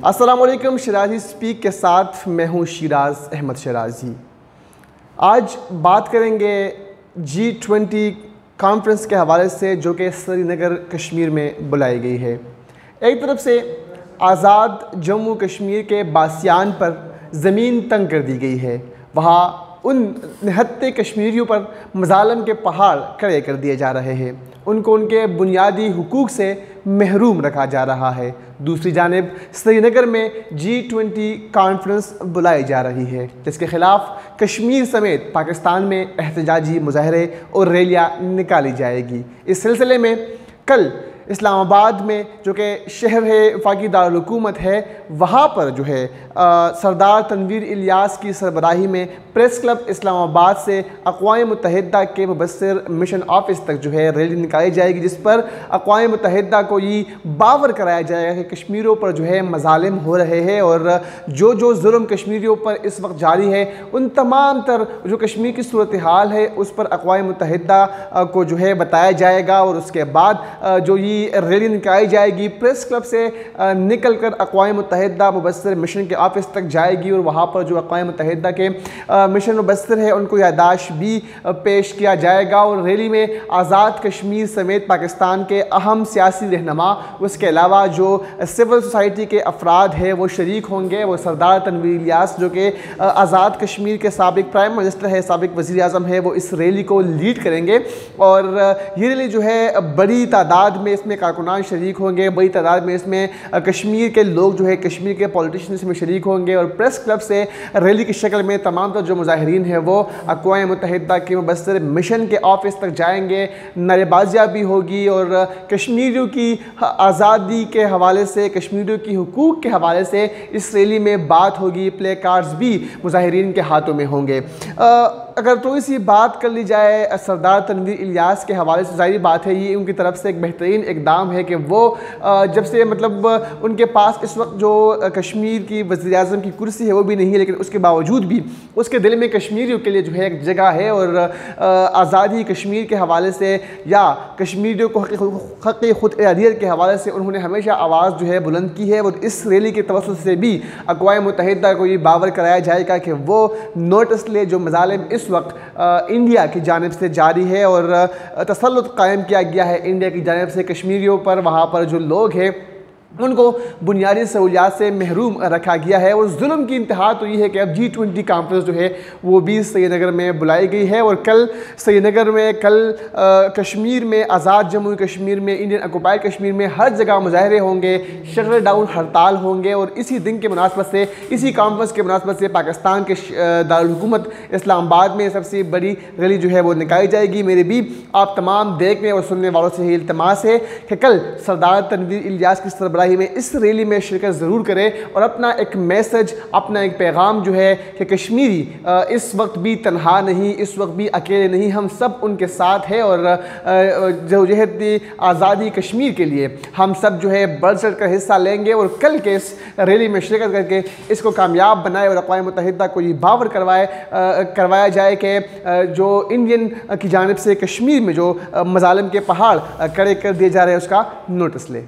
अस्सलामुअलैकुम। शराजी स्पीक के साथ मैं हूँ शिराज अहमद शराजी। आज बात करेंगे G20 कॉन्फ्रेंस के हवाले से जो कि श्रीनगर कश्मीर में बुलाई गई है। एक तरफ से आज़ाद जम्मू कश्मीर के बासियान पर ज़मीन तंग कर दी गई है, वहाँ उन निहत्ते कश्मीरियों पर मज़ालम के पहाड़ खड़े कर दिए जा रहे हैं, उनको उनके बुनियादी हुकूक से महरूम रखा जा रहा है। दूसरी जानिब श्रीनगर में G20 कॉन्फ्रेंस बुलाई जा रही है, जिसके ख़िलाफ़ कश्मीर समेत पाकिस्तान में एहतजाजी मुज़ाहरे और रैलियाँ निकाली जाएगी। इस सिलसिले में कल इस्लामाबाद में जो कि शहर है वफाकी दारुल हुकूमत है, वहाँ पर जो है सरदार तनवीर इलियास की सरबराही में प्रेस क्लब इस्लामाबाद से अक़वाम मुत्तहिदा के मुबस्सिर मिशन ऑफिस तक जो है रैली निकाली जाएगी, जिस पर अक़वाम मुत्तहिदा को ये बावर कराया जाएगा कि कश्मीरियों पर जो है मज़ालिम हो रहे हैं और जो जुल्म कश्मीरियों पर इस वक्त जारी है, उन तमाम तर जो कश्मीर की सूरत हाल है उस पर अक़वाम मुत्तहिदा को जो है बताया जाएगा। और उसके बाद जो ये रैली निकाली जाएगी प्रेस क्लब से निकल कर अक़वाम मुत्तहिदा मुबस्सिर मिशन के ऑफिस तक जाएगी और वहाँ पर जो अक़वाम मुत्तहिदा के मिशन मुबस्सिर है उनको यादाश्त भी पेश किया जाएगा। और रैली में आज़ाद कश्मीर समेत पाकिस्तान के अहम सियासी रहनुमा, उसके अलावा जो सिविल सोसाइटी के अफराद हैं वो शरीक होंगे। वो सरदार तनवीर इलियास जो कि आज़ाद कश्मीर के साबिक प्राइम मिनिस्टर है, साबिक वज़ीर आज़म है, वो इस रैली को लीड करेंगे। और ये रैली जो है बड़ी तादाद में इसमें कारकुनान शरीक होंगे, बड़ी तादाद में इसमें कश्मीर के लोग जो है कश्मीर के पॉलिटिशियंस में शरीक होंगे। और प्रेस क्लब से रैली की शक्ल में तमाम जो मुजाहिरीन हैं वो अक़वाम मुत्तहिदा के मुबस्सिर मिशन के ऑफिस तक जाएंगे, नारेबाजियाँ भी होगी और कश्मीरियों की आज़ादी के हवाले से, कश्मीरियों की हुकूक के हवाले से इस रैली में बात होगी। प्ले कार्ड्स भी मुजाहिरीन के हाथों में होंगे। अगर थोड़ी सी बात कर ली जाए सरदार तनवीर इलियास के हवाले से, ज़ाहिर बात है ये उनकी तरफ से एक बेहतरीन इक़दाम है कि वो जब से मतलब उनके पास इस वक्त जो कश्मीर की वज़ीर आज़म की कुर्सी है वो भी नहीं है, लेकिन उसके बावजूद भी उसके दिल में कश्मीरियों के लिए जो है एक जगह है। और आज़ादी कश्मीर के हवाले से या कश्मीरियों को हक़ खुद इरादियत के हवाले से उन्होंने हमेशा आवाज़ जो है बुलंद की है। और इस रैली के तवस्सुत से भी अक़वाम मुत्तहिदा को ये बावर कराया जाएगा कि वो नोटिस ले जो मज़ालिम इस वक्त इंडिया की जानिब से जारी है और तसल्लुत कायम किया गया है इंडिया की जानिब से कश्मीरियों पर। वहाँ पर जो लोग हैं उनको बुनियादी सहूलियात से महरूम रखा गया है। और जुल्म की इंतहा तो ये है कि अब G20 कॉन्फ्रेंस जो है वो भी श्रीनगर में बुलाई गई है। और कल श्रीनगर में, कल कश्मीर में, आज़ाद जम्मू कश्मीर में, इंडियन ऑक्युपाइड कश्मीर में हर जगह मुजाहरे होंगे, शटर डाउन हड़ताल होंगे। और इसी दिन के मुनासबत से, इसी कॉन्फ्रेंस के मुनासबत से पाकिस्तान के दारुल हुकूमत इस्लामाबाद में सबसे बड़ी रैली जो है वो निकाली जाएगी। मेरे भी आप तमाम देखने और सुनने वालों से यही इल्तमास है कि कल सरदार तनवीर इलियास की सरबराही में इस रैली में शिरकत ज़रूर करें और अपना एक मैसेज, अपना एक पैगाम जो है कि कश्मीरी इस वक्त भी तन्हा नहीं, इस वक्त भी अकेले नहीं, हम सब उनके साथ हैं। और जदोजहद आज़ादी कश्मीर के लिए हम सब जो है बढ़ चढ़ कर हिस्सा लेंगे और कल के इस रैली में शिरकत करके इसको कामयाब बनाए और अक़वाम मुत्तहिदा को ये बावर करवाया जाए कि जो इंडियन की जानिब से कश्मीर में जो मज़ालिम के पहाड़ खड़े कर दिए जा रहे हैं उसका नोटिस ले।